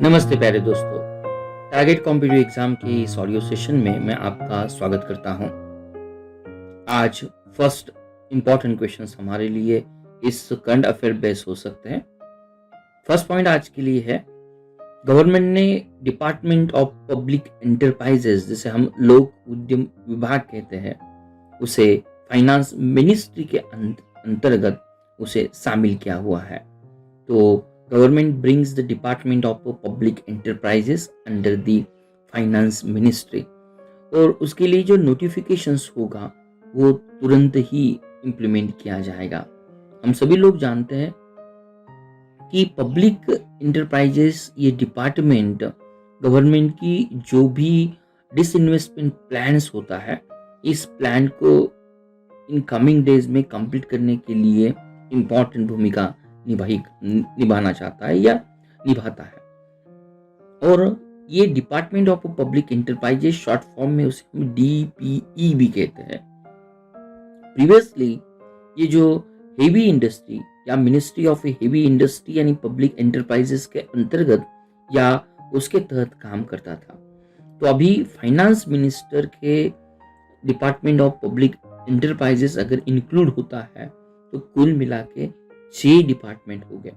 नमस्ते प्यारे दोस्तों। टारगेट कॉम्पिटिटिव एग्जाम की इस ऑडियो सेशन में मैं आपका स्वागत करता हूं। आज फर्स्ट इंपॉर्टेंट क्वेश्चंस हमारे लिए इस करंट अफेयर बेस हो सकते हैं। फर्स्ट पॉइंट आज के लिए है, गवर्नमेंट ने डिपार्टमेंट ऑफ पब्लिक एंटरप्राइजेस, जिसे हम लोक उद्यम विभाग कहते हैं, उसे फाइनेंस मिनिस्ट्री के अंतर्गत उसे शामिल किया हुआ है। तो government brings the department of public enterprises under the finance ministry, और उसके लिए जो नोटिफिकेशंस होगा वो तुरंत ही इम्प्लीमेंट किया जाएगा। हम सभी लोग जानते हैं कि पब्लिक एंटरप्राइजेस ये डिपार्टमेंट गवर्नमेंट की जो भी डिसइन्वेस्टमेंट प्लान्स होता है, इस प्लान को इन कमिंग डेज में कंप्लीट करने के लिए इम्पोर्टेंट भूमिका निभाना चाहता है या निभाता है। और ये department of public enterprises, short form में उसे हम DPE भी कहते हैं। प्रीवियसली ये जो हेवी इंडस्ट्री या मिनिस्ट्री ऑफ हेवी इंडस्ट्री यानी पब्लिक एंटरप्राइजेस के अंतर्गत या उसके तहत काम करता था। तो अभी फाइनेंस मिनिस्टर के डिपार्टमेंट ऑफ पब्लिक एंटरप्राइजेस अगर इंक्लूड होता है तो कुल मिला के 6 डिपार्टमेंट हो गए।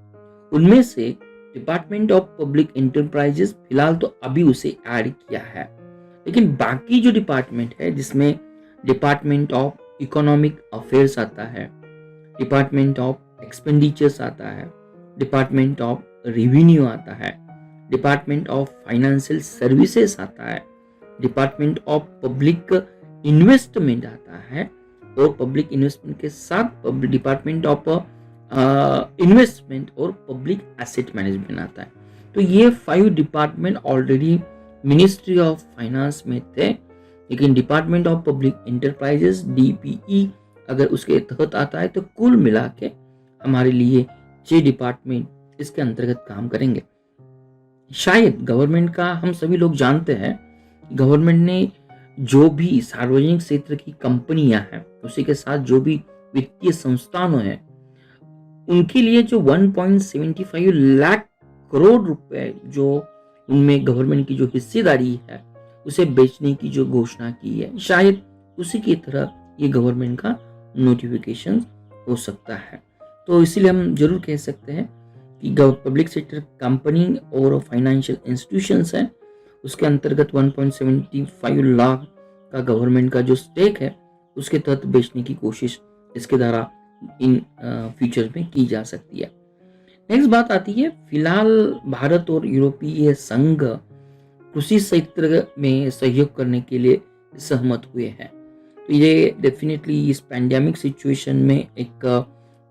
उनमें से डिपार्टमेंट ऑफ पब्लिक एंटरप्राइजेस फिलहाल तो अभी उसे ऐड किया है, लेकिन बाकी जो डिपार्टमेंट है, जिसमें डिपार्टमेंट ऑफ इकोनॉमिक अफेयर्स आता है, डिपार्टमेंट ऑफ एक्सपेंडिचर्स आता है, डिपार्टमेंट ऑफ रेवेन्यू आता है, डिपार्टमेंट ऑफ फाइनेंशियल सर्विसेज आता है, डिपार्टमेंट ऑफ पब्लिक इन्वेस्टमेंट आता है, और पब्लिक इन्वेस्टमेंट के साथ डिपार्टमेंट ऑफ इन्वेस्टमेंट और पब्लिक एसेट मैनेजमेंट आता है। तो ये 5 department already ministry of finance में थे, लेकिन department of public enterprises DPE अगर उसके तहत आता है तो कुल मिला के हमारे लिए 6 डिपार्टमेंट इसके अंतर्गत काम करेंगे। शायद गवर्नमेंट का, हम सभी लोग जानते हैं, गवर्नमेंट ने जो भी सार्वजनिक क्षेत्र की कंपनियां हैं, उसी के साथ जो भी वित्तीय संस्थान हैं, उनके लिए जो 1.75 लाख करोड़ रुपए जो उनमें गवर्नमेंट की जो हिस्सेदारी है उसे बेचने की जो घोषणा की है, शायद उसी की तरह ये गवर्नमेंट का नोटिफिकेशन हो सकता है। तो इसीलिए हम जरूर कह सकते हैं कि पब्लिक सेक्टर कंपनी और फाइनेंशियल इंस्टीट्यूशंस हैं, उसके अंतर्गत 1.75 लाख का गवर्नमेंट का जो स्टेक है उसके तहत बेचने की कोशिश इसके द्वारा इन फ्यूचर में की जा सकती है। नेक्स्ट बात आती है, फिलहाल भारत और यूरोपीय संघ कृषि क्षेत्र में सहयोग करने के लिए सहमत हुए हैं। तो ये डेफिनेटली इस पैंडेमिक सिचुएशन में एक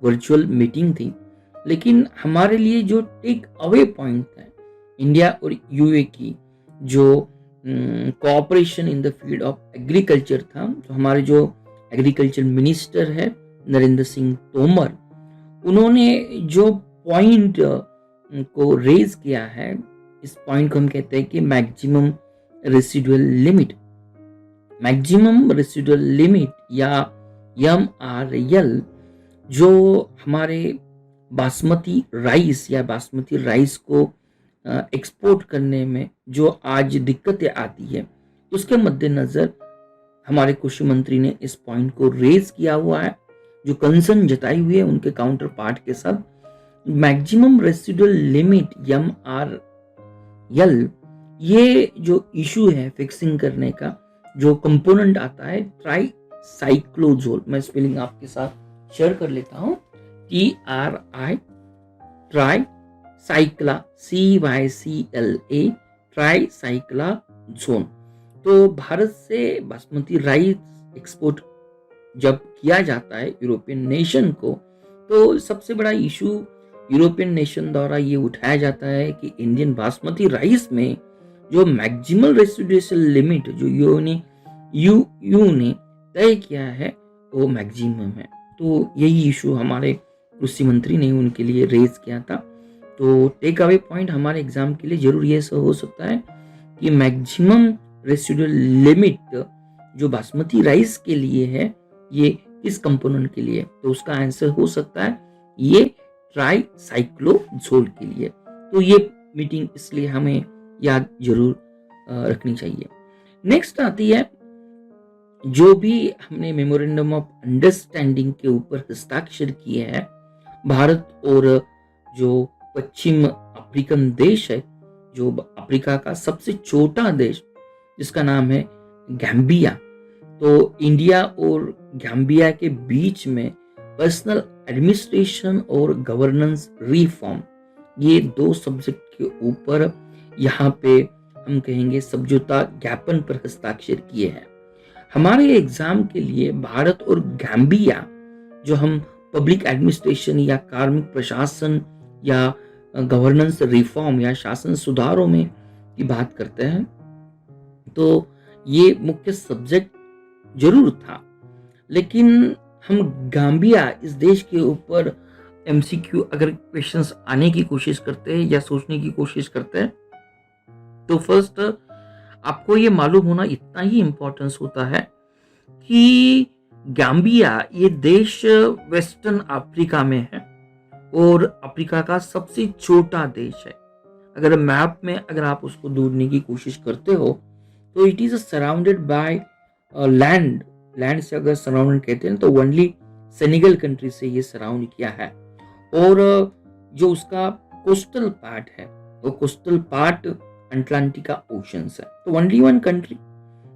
वर्चुअल मीटिंग थी, लेकिन हमारे लिए जो टेक अवे पॉइंट है इंडिया और यूए की जो cooperation in the field of agriculture था, तो हमारे जो एग्रीकल्चर मिनिस्टर है नरेंद्र सिंह तोमर, उन्होंने जो पॉइंट को रेज किया है, इस पॉइंट को हम कहते हैं कि maximum residual limit. Maximum residual limit या MRL जो हमारे बासमती राइस या बासमती राइस को एक्सपोर्ट करने में जो आज दिक्कतें आती है, उसके मद्देनजर हमारे कृषि मंत्री ने इस पॉइंट को रेज किया हुआ है। जो कंसर्न जताई हुई है उनके काउंटर पार्ट के साथ, मैक्सिमम रेसिडुअल लिमिट MRL, ये जो इशू है फिक्सिंग करने का, जो कंपोनेंट आता है ट्राइसाइक्लोजोल, मैं स्पेलिंग आपके साथ शेयर कर लेता हूं, TRI ट्राइसाइक्ला CYCLA ट्राइसाइक्लाजोन। तो भारत से बासमती राइस एक्सपोर्ट जब किया जाता है यूरोपियन नेशन को, तो सबसे बड़ा इशू यूरोपियन नेशन द्वारा ये उठाया जाता है कि इंडियन बासमती राइस में जो मैक्सिमल रेसिडुअल लिमिट जो यू ने तय किया है वो मैक्सिमम है। तो यही इशू हमारे कृषि मंत्री ने उनके लिए रेज किया था। तो टेक अवे पॉइंट हमारे एग्जाम के लिए जरूर ये हो सकता है कि मैक्सिमम रेसिडुअल लिमिट जो बासमती राइस के लिए है, ये किस कंपोनेंट के लिए, तो उसका आंसर हो सकता है ये ट्राइसाइक्लोजोल के लिए। तो ये मीटिंग इसलिए हमें याद जरूर रखनी चाहिए। नेक्स्ट आती है, जो भी हमने मेमोरेंडम ऑफ अंडरस्टैंडिंग के ऊपर हस्ताक्षर किए हैं, भारत और जो पश्चिम अफ्रीकन देश है, जो अफ्रीका का सबसे छोटा देश जिसका नाम है गैम्बिया, तो इंडिया और गैम्बिया के बीच में पर्सनल एडमिनिस्ट्रेशन और गवर्नेंस रिफॉर्म, ये दो सब्जेक्ट के ऊपर यहाँ पे हम कहेंगे समझौता ज्ञापन पर हस्ताक्षर किए हैं। हमारे एग्जाम के लिए भारत और गैम्बिया, जो हम पब्लिक एडमिनिस्ट्रेशन या कार्मिक प्रशासन या गवर्नेंस रिफॉर्म या शासन सुधारों में की बात करते हैं, तो ये मुख्य सब्जेक्ट जरूर था। लेकिन हम गाम्बिया इस देश के ऊपर एमसीक्यू अगर क्वेश्चंस आने की कोशिश करते हैं या सोचने की कोशिश करते हैं, तो फर्स्ट आपको ये मालूम होना इतना ही इम्पोर्टेंस होता है कि गाम्बिया ये देश वेस्टर्न अफ्रीका में है और अफ्रीका का सबसे छोटा देश है। अगर मैप में अगर आप उसको ढूंढने की कोशिश करते हो, तो it is surrounded by land से अगर सराउंडेड कहते हैं तो ओनली सेनेगल कंट्री से ये सराउंड किया है। और जो उसका कोस्टल पार्ट है, वो कोस्टल पार्ट अटलांटिका ओशन है। तो ओनली वन कंट्री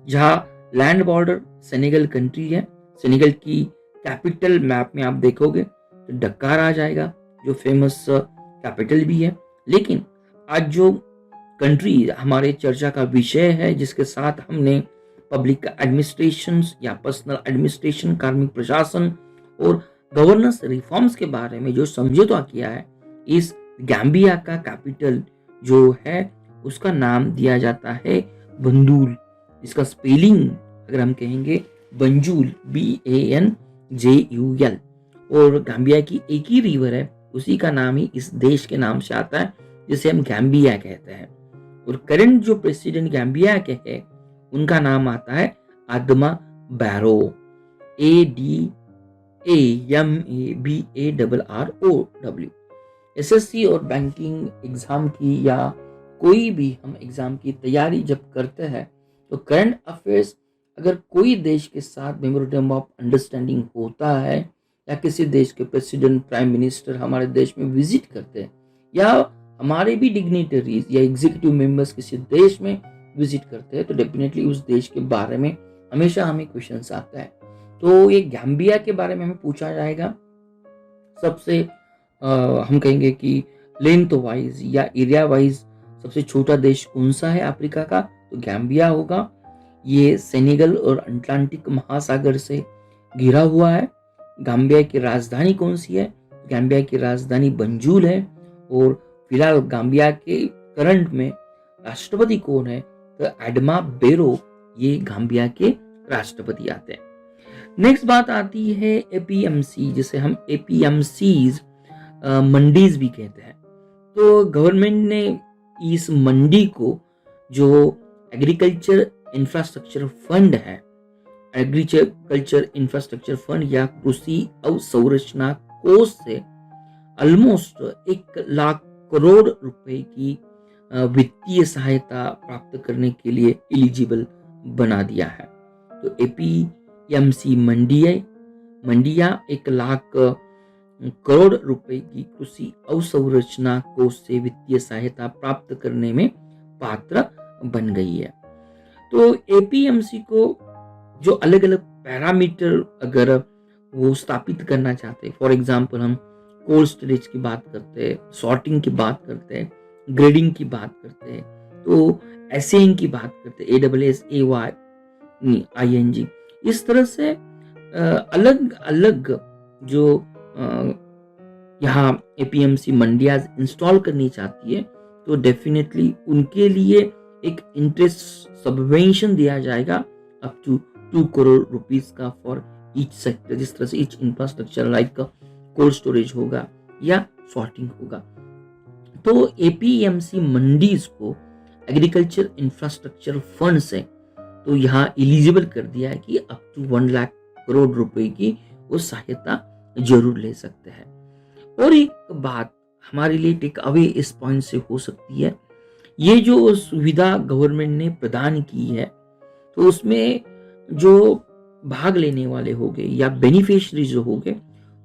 जहां लैंड बॉर्डर सेनेगल कंट्री है। सेनेगल की कैपिटल मैप में आप देखोगे तो डकार आ जाएगा, जो फेमस कैपिटल भी है। लेकिन आज जो कंट्री हमारे चर्चा का विषय है, जिसके साथ हमने पब्लिक एडमिनिस्ट्रेशन या पर्सनल एडमिनिस्ट्रेशन, कार्मिक प्रशासन और गवर्नेंस रिफॉर्म्स के बारे में जो समझौता किया है, इस गैम्बिया का कैपिटल जो है उसका नाम दिया जाता है बंजूल। इसका स्पेलिंग अगर हम कहेंगे बंजूल, BANJUL। और गैम्बिया की एक ही रिवर है, उसी का नाम ही इस देश के नाम से आता है, जिसे हम गैम्बिया कहते हैं। और करंट जो प्रेसिडेंट गैम्बिया के हैं, उनका नाम आता है आदमा बैरो, ADAMABARROW। SSC और बैंकिंग एग्जाम की या कोई भी हम एग्जाम की तैयारी जब करते हैं, तो करंट अफेयर्स अगर कोई देश के साथ मेमोरेंडम ऑफ अंडरस्टैंडिंग होता है, या किसी देश के प्रेसिडेंट, प्राइम मिनिस्टर हमारे देश में विजिट करते हैं, या हमारे भी डिग्निटरीज या एग्जीक्यूटिव मेंबर्स किसी देश में विजिट करते हैं, तो डेफिनेटली उस देश के बारे में हमेशा हमें क्वेश्चंस आता है। तो ये गैम्बिया के बारे में हमें पूछा जाएगा। सबसे हम कहेंगे कि लेंथ वाइज या एरिया वाइज सबसे छोटा देश कौन सा है अफ्रीका का, तो गैम्बिया होगा। ये सेनेगल और अटलांटिक महासागर से घिरा हुआ है। गैम्बिया की राजधानी कौन सी है? गैम्बिया की राजधानी बंजूल है। और फिलहाल गैम्बिया के करंट में राष्ट्रपति कौन है? तो एडमा बेरो, ये गैम्बिया के राष्ट्रपति आते हैं। नेक्स्ट बात आती है एपीएमसी, जिसे हम एपीएमसीज मंडीज भी कहते हैं। तो गवर्नमेंट ने इस मंडी को, जो एग्रीकल्चर इंफ्रास्ट्रक्चर फंड है, एग्रीकल्चर इंफ्रास्ट्रक्चर फंड या कृषि अवसंरचना कोष से ऑलमोस्ट 1 लाख करोड़ रुपए की वित्तीय सहायता प्राप्त करने के लिए एलिजिबल बना दिया है। तो एपीएमसी मंडिया 1 लाख करोड़ रुपए की कृषि अवसंरचना कोष से वित्तीय सहायता प्राप्त करने में पात्र बन गई है। तो एपीएमसी को जो अलग अलग पैरामीटर अगर वो स्थापित करना चाहते हैं, फॉर एग्जांपल हम कोल्ड स्टोरेज की बात करते हैं, सॉर्टिंग की बात करते हैं, ग्रेडिंग की बात करते हैं, तो एसेइंग की बात करते हैं, ASSAYING। इस तरह से अलग अलग जो यहाँ एपीएमसी मंडियाज इंस्टॉल करनी चाहती है, तो डेफिनेटली उनके लिए एक इंटरेस्ट सबवेंशन दिया जाएगा अप टू 2 करोड़ रुपीस का फॉर ईच सेक्टर। जिस तरह से each infrastructure like cold storage होगा या सॉर्टिंग होगा। तो एपीएमसी मंडीज को एग्रीकल्चर इंफ्रास्ट्रक्चर फंड से तो यहाँ एलिजिबल कर दिया है कि अप टू 1 लाख करोड़ रुपए की वो सहायता जरूर ले सकते हैं। और एक बात हमारे लिए टेक अवे इस पॉइंट से हो सकती है, ये जो सुविधा गवर्नमेंट ने प्रदान की है, तो उसमें जो भाग लेने वाले हो गए या बेनिफिशियरी जो हो गए,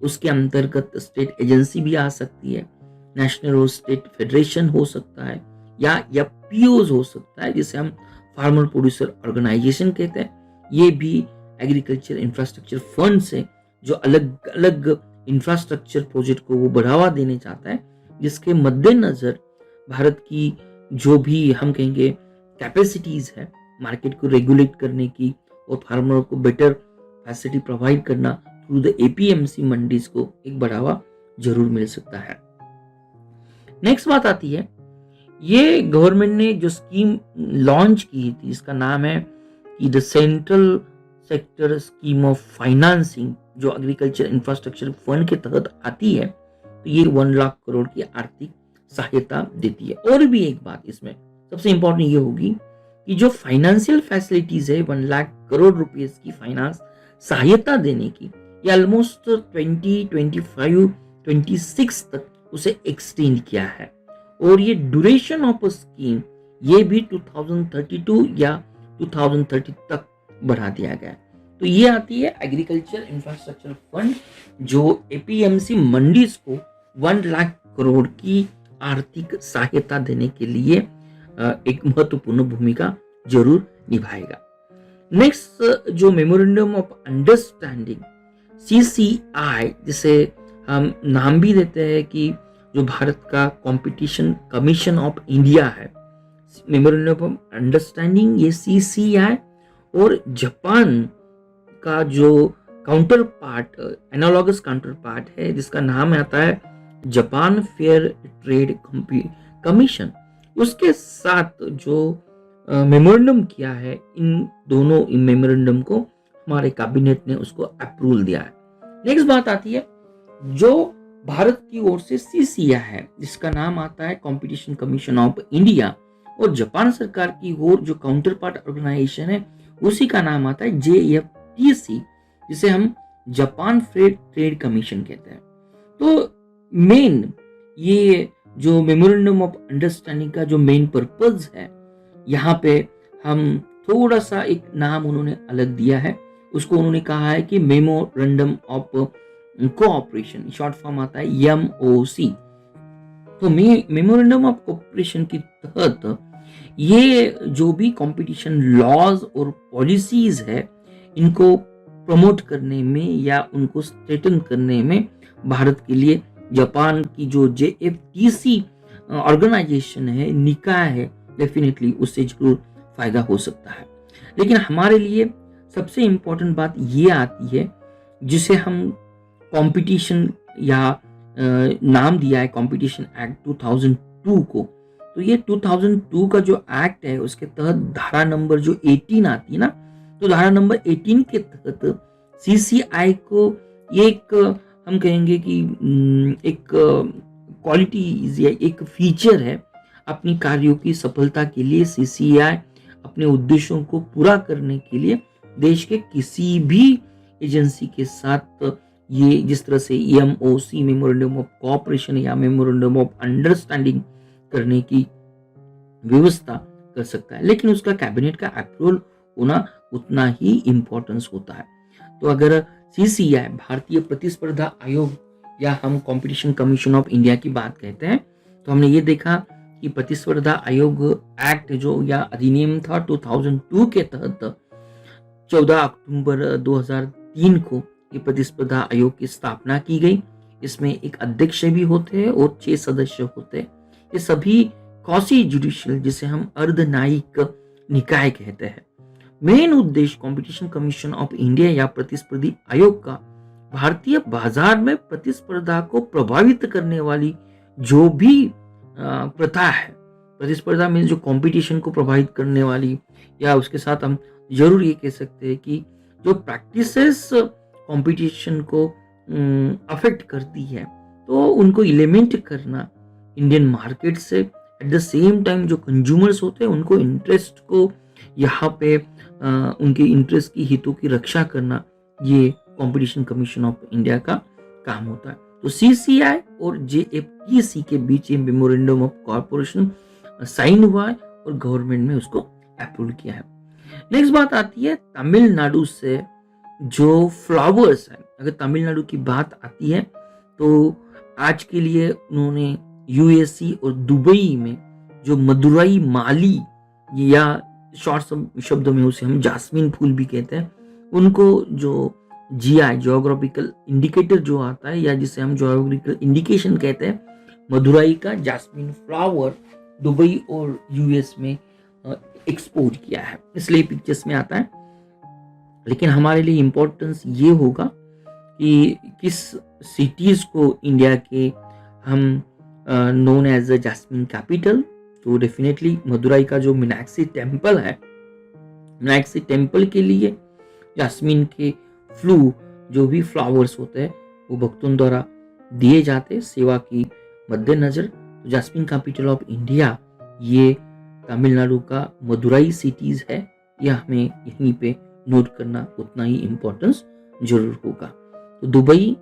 उसके अंतर्गत स्टेट एजेंसी भी आ सकती है, नेशनल और स्टेट फेडरेशन हो सकता है, या पीओज हो सकता है, जिसे हम फार्मर प्रोड्यूसर ऑर्गेनाइजेशन कहते हैं। ये भी एग्रीकल्चर इंफ्रास्ट्रक्चर फंड से जो अलग अलग इंफ्रास्ट्रक्चर प्रोजेक्ट को वो बढ़ावा देने चाहता है, जिसके मद्देनजर भारत की जो भी हम कहेंगे कैपेसिटीज है मार्केट को रेगुलेट करने की और फार्मर को बेटर फैसिलिटी प्रोवाइड करना थ्रू द एपीएमसी मंडीज को एक बढ़ावा जरूर मिल सकता है। नेक्स्ट बात आती है, ये गवर्नमेंट ने जो स्कीम लॉन्च की थी, इसका नाम है कि the central sector scheme of financing, जो एग्रीकल्चर इंफ्रास्ट्रक्चर फंड के तहत आती है। तो ये 1 लाख करोड़ की आर्थिक सहायता देती है। और भी एक बात इसमें सबसे इंपॉर्टेंट ये होगी कि जो फाइनेंशियल फैसिलिटीज है 1 लाख करोड़ रुपए की फाइनेंस सहायता देने की, ये ऑलमोस्ट 2025-26 तक उसे एक्सटेंड किया है। और ये ड्यूरेशन ऑफ स्कीम ये भी 2032 या 2030 तक बढ़ा दिया गया है। तो ये आती है एग्रीकल्चर इंफ्रास्ट्रक्चर फंड, जो एपीएमसी मंडीज को 1 लाख करोड़ की आर्थिक सहायता देने के लिए एक महत्वपूर्ण भूमिका जरूर निभाएगा। नेक्स्ट जो मेमोरेंडम ऑफ अंडरस्टैंडिंग CCI, जिसे हम नाम भी देते हैं कि जो भारत का कंपटीशन कमीशन ऑफ इंडिया है, मेमोरेंडम ऑफ अंडरस्टैंडिंग ये CCI और जापान का जो counter part analogous counter part है, जिसका नाम आता है जापान फेयर ट्रेड कमीशन, उसके साथ जो मेमोरेंडम किया है, इन दोनों मेमोरेंडम को हमारे कैबिनेट ने उसको अप्रूवल दिया है। नेक्स्ट बात आती है, जो भारत की ओर से CCI है, जिसका नाम आता है कंपटीशन कमीशन ऑफ इंडिया, और जापान सरकार की ओर जो काउंटर पार्ट ऑर्गेनाइजेशन है उसी का नाम आता है JFTC, जिसे हम जापान फेयर ट्रेड कमीशन कहते हैं। तो मेन ये जो मेमोरेंडम ऑफ अंडरस्टैंडिंग का जो मेन पर्पज है, यहाँ पे हम थोड़ा सा एक नाम उन्होंने अलग दिया है, उसको उन्होंने कहा है कि memorandum of cooperation, short form आता है MOC। तो मेमोरेंडम ऑफ कोऑपरेशन के तहत ये जो भी कंपटीशन लॉज और पॉलिसीज है, इनको प्रमोट करने में या उनको स्ट्रेटन करने में भारत के लिए जापान की जो JFTC ऑर्गेनाइजेशन है, निकाय है, डेफिनेटली उससे जरूर फायदा हो सकता है। लेकिन हमारे लिए सबसे इंपॉर्टेंट बात ये आती है, जिसे हम कंपटीशन या नाम दिया है कंपटीशन एक्ट 2002 को। तो ये 2002 का जो एक्ट है, उसके तहत धारा नंबर जो 18 आती है ना, तो धारा नंबर 18 के तहत CCI को एक हम कहेंगे कि एक क्वालिटीज या एक फीचर है, अपनी कार्यों की सफलता के लिए CCI अपने उद्देश्यों को पूरा करने के लिए देश के किसी भी एजेंसी के साथ ये जिस तरह से MOC मेमोरेंडम ऑफ कोऑपरेशन या मेमोरेंडम ऑफ अंडरस्टैंडिंग करने की व्यवस्था कर सकता है, लेकिन उसका कैबिनेट का अप्रूवल होना उतना ही इंपॉर्टेंस होता है। तो अगर CCI भारतीय प्रतिस्पर्धा आयोग या हम कंपटीशन कमीशन ऑफ इंडिया की बात कहते हैं, तो हमने ये देखा कि प्रतिस्पर्धा आयोग एक्ट जो या अधिनियम था 2002 के तहत 14 अक्टूबर 2003 को ये प्रतिस्पर्धा आयोग की स्थापना की गई। इसमें एक अध्यक्ष भी होते हैं और 6 सदस्य होते हैं। ये सभी क्वासी जुडिशियल, जिसे हम अर्धन्यायिक निकाय कहते हैं। मेन उद्देश्य कंपटीशन कमीशन ऑफ इंडिया या प्रतिस्पर्धी आयोग का भारतीय बाजार में प्रतिस्पर्धा को प्रभावित करने वाली जो भी प्रथा है, प्रतिस्पर्धा में जो कंपटीशन को प्रभावित करने वाली, या उसके साथ हम जरूर ये कह सकते हैं कि जो प्रैक्टिसेस कंपटीशन को अफेक्ट करती है, तो उनको इलिमिनेट करना इंडियन मार्केट से। एट द सेम टाइम जो कंज्यूमर्स होते हैं उनको इंटरेस्ट को यहाँ पे उनके इंटरेस्ट की हितों की रक्षा करना, ये कंपटीशन कमीशन ऑफ इंडिया का काम होता है। तो CCI और JFTC के बीच ये मेमोरेंडम ऑफ कॉर्पोरेशन साइन हुआ है और गवर्नमेंट ने उसको अप्रूव किया है। नेक्स्ट बात आती है तमिलनाडु से जो फ्लावर्स है। अगर तमिलनाडु की बात आती है तो आज के लिए उन्होंने यूएसी और दुबई में जो मदुरई माली या शॉर्ट शब्दों में उसे हम जास्मीन फूल भी कहते हैं, उनको जो GI जियोग्राफिकल इंडिकेटर जो आता है या जिसे हम जियोग्राफिकल इंडिकेशन कहते हैं, मदुरई का जास्मीन फ्लावर दुबई और यूएस में एक्सपोर्ट किया है, इसलिए पिक्चर्स में आता है। लेकिन हमारे लिए इम्पोर्टेंस ये होगा कि किस सिटीज को इंडिया के हम known as a jasmine capital, तो डेफिनेटली मदुरई का जो मीनाक्षी टेम्पल है, मीनाक्षी टेम्पल के लिए जास्मिन के जो भी फ्लावर्स होते हैं वो भक्तों द्वारा दिए जाते सेवा की मद्देनजर। तो जास्मिन कैपिटल ऑफ इंडिया ये तमिलनाडु का मदुरई सिटीज है, यह हमें यहीं पे नोट करना उतना ही इम्पोर्टेंस जरूर होगा। तो दुबई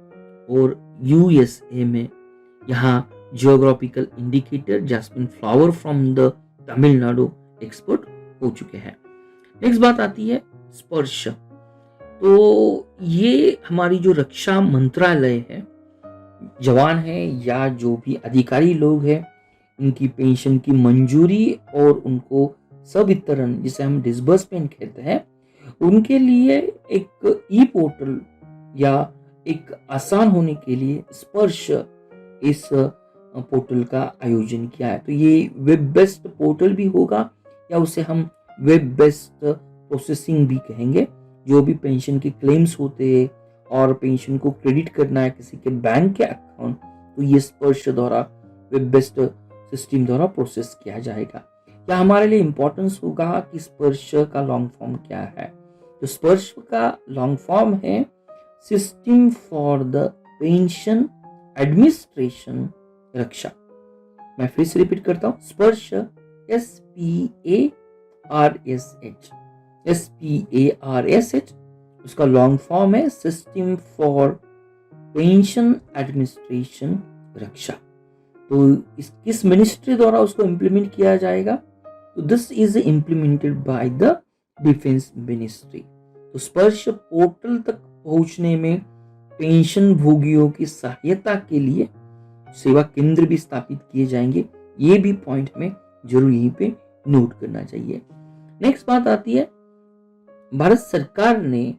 और यूएसए में यहाँ geographical indicator jasmine flower from the Tamil Nadu export हो चुके हैं। नेक्स्ट बात आती है स्पर्श। तो ये हमारी जो रक्षा मंत्रालय है, जवान है या जो भी अधिकारी लोग हैं, उनकी पेंशन की मंजूरी और उनको सवितरण जिसे हम डिसबर्समेंट कहते हैं, उनके लिए एक ई पोर्टल या एक आसान होने के लिए स्पर्श इस पोर्टल का आयोजन किया है। तो ये वेब बेस्ड पोर्टल भी होगा या उसे हम वेब बेस्ड प्रोसेसिंग भी कहेंगे। जो भी पेंशन के क्लेम्स होते हैं और पेंशन को क्रेडिट करना है किसी के बैंक के अकाउंट, तो ये स्पर्श द्वारा वेब बेस्ड सिस्टम द्वारा प्रोसेस किया जाएगा। या हमारे लिए इंपॉर्टेंस होगा कि स्पर्श का लॉन्ग फॉर्म क्या है। तो स्पर्श का लॉन्ग फॉर्म है system for the pension administration Raksha. मैं फिर से रिपीट करता हूं, स्पर्श SPARSH, उसका लॉन्ग फॉर्म है system for pension administration Raksha. तो किस मिनिस्ट्री द्वारा उसको इंप्लीमेंट किया जाएगा? तो this is implemented by the defence ministry. तो स्पर्श पोर्टल तक पहुंचने में पेंशन भोगियों की सहायता के लिए सेवा केंद्र भी स्थापित किए जाएंगे। ये भी पॉइंट में जरूर यहीं पे नोट करना चाहिए। नेक्स्ट बात आती है, भारत सरकार ने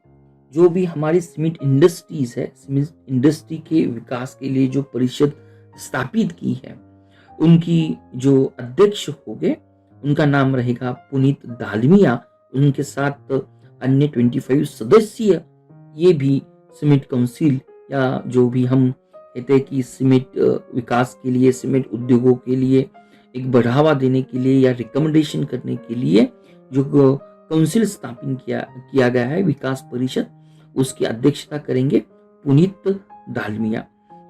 जो भी हमारी सीमेंट इंडस्ट्रीज है, सीमेंट इंडस्ट्री के विकास के लिए जो परिषद स्थापित की है, उनकी जो अध्यक्ष होंगे उनका नाम रहेगा पुनीत दालमिया। उनके साथ अन्य 25 सदस्य ये भी सीमेंट काउंसिल या जो भी हम कहते हैं कि सीमेंट विकास के लिए, सीमेंट उद्योगों के लिए एक बढ़ावा देने के लिए या रिकमेंडेशन करने के लिए जो काउंसिल स्थापित किया गया है, विकास परिषद, उसकी अध्यक्षता करेंगे पुनीत दालमिया।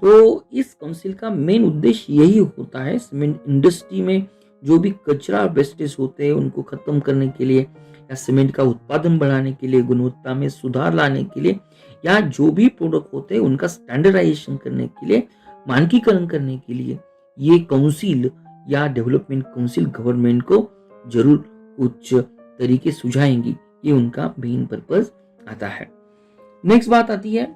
तो इस काउंसिल का मेन उद्देश्य यही होता है सीमेंट इंडस्ट्री में जो भी कचरा वेस्टेज होते हैं उनको खत्म करने के लिए या सीमेंट का उत्पादन बढ़ाने के लिए, गुणवत्ता में सुधार लाने के लिए, या जो भी प्रोडक्ट होते हैं उनका स्टैंडर्डाइजेशन करने के लिए, मानकीकरण करने के लिए ये काउंसिल या डेवलपमेंट काउंसिल गवर्नमेंट को जरूर कुछ तरीके सुझाएंगी। ये उनका मेन पर्पस आता है। नेक्स्ट बात आती है,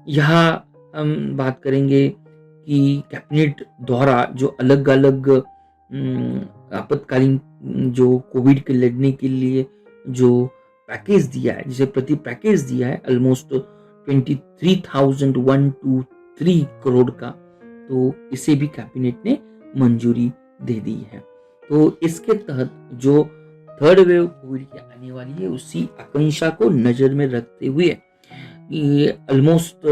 यहाँ हम बात करेंगे कि कैबिनेट द्वारा जो अलग अलग आपातकालीन जो कोविड के लड़ने के लिए जो पैकेज दिया है, जिसे प्रति पैकेज दिया है ऑलमोस्ट 23,123 करोड़ का, तो इसे भी कैबिनेट ने मंजूरी दे दी है। तो इसके तहत जो थर्ड वेव कोविड की आने वाली है उसी आकांक्षा को नजर में रखते हुए ऑलमोस्ट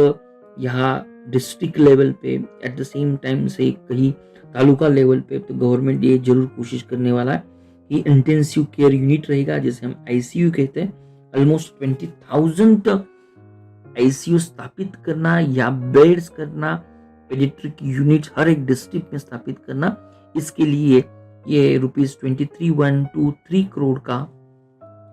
यहाँ डिस्ट्रिक्ट लेवल पे एट द सेम टाइम से कहीं तालुका लेवल पे तो गवर्नमेंट ये जरूर कोशिश करने वाला है कि इंटेंसिव केयर यूनिट रहेगा जिसे हम ICU कहते हैं। ऑलमोस्ट 20,000 ICU स्थापित करना या बेड्स करना, पेडियाट्रिक यूनिट हर एक डिस्ट्रिक्ट में स्थापित करना, इसके लिए ये ₹23,123 करोड़ का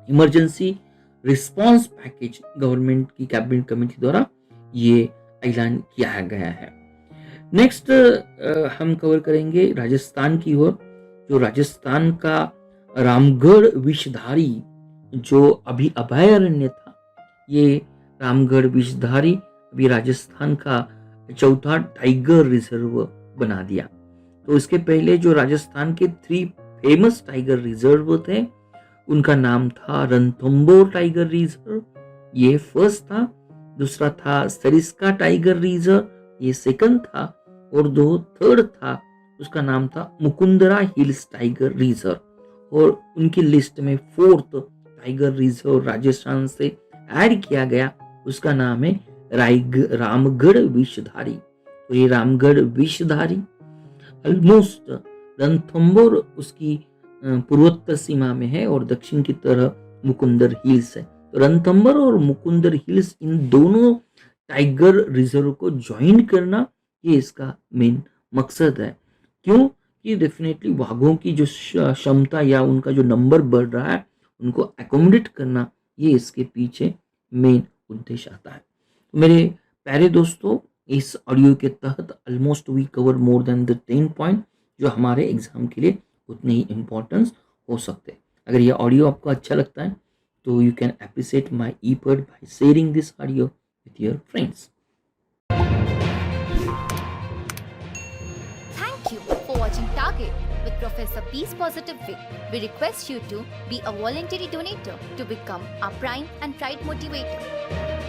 इमरजेंसी रिस्पांस पैकेज गवर्नमेंट की कैबिनेट कमेटी द्वारा ये ऐलान किया गया है। नेक्स्ट हम कवर करेंगे राजस्थान की ओर। जो राजस्थान का रामगढ़ विषधारी जो अभी अभयारण्य था, ये रामगढ़ विषधारी अभी राजस्थान का चौथा टाइगर रिजर्व बना दिया। तो इसके पहले जो राजस्थान के 3 फेमस टाइगर रिजर्व थे, उनका नाम था रणथंभौर टाइगर रिजर्व, ये फर्स्ट था। दूसरा था सरिस्का टाइगर रिजर्व, ये सेकंड था। और जो थर्ड था उसका नाम था मुकुंदरा हिल्स टाइगर रिजर्व। और उनकी लिस्ट में 4th टाइगर रिजर्व राजस्थान से ऐड किया गया, उसका नाम है रामगढ़ विषधारी। तो ये रामगढ़ विषधारी ऑलमोस्ट रणथंभौर उसकी पूर्वोत्तर सीमा में है और दक्षिण की तरफ मुकुंदर हिल्स है। तो रणथंभौर और मुकुंदर हिल्स, इन दोनों टाइगर रिजर्व को ज्वाइन करना, ये इसका मेन मकसद है। क्यों कि डेफिनेटली बाघों की जो क्षमता या उनका जो नंबर बढ़ रहा है, उनको एकोमोडेट करना, ये इसके पीछे मेन उद्देश्य आता है। मेरे प्यारे दोस्तों, इस ऑडियो के तहत almost we cover more than the 10 point जो हमारे एग्जाम के लिए उतने ही इम्पोर्टेंस हो सकते हैं। अगर ये ऑडियो आपको अच्छा लगता है तो you can appreciate my effort by sharing this audio with your friends. Thank you for watching Target with Professor Peace Positive Way. We request you to be a voluntary donator to become our Prime and Pride Motivator.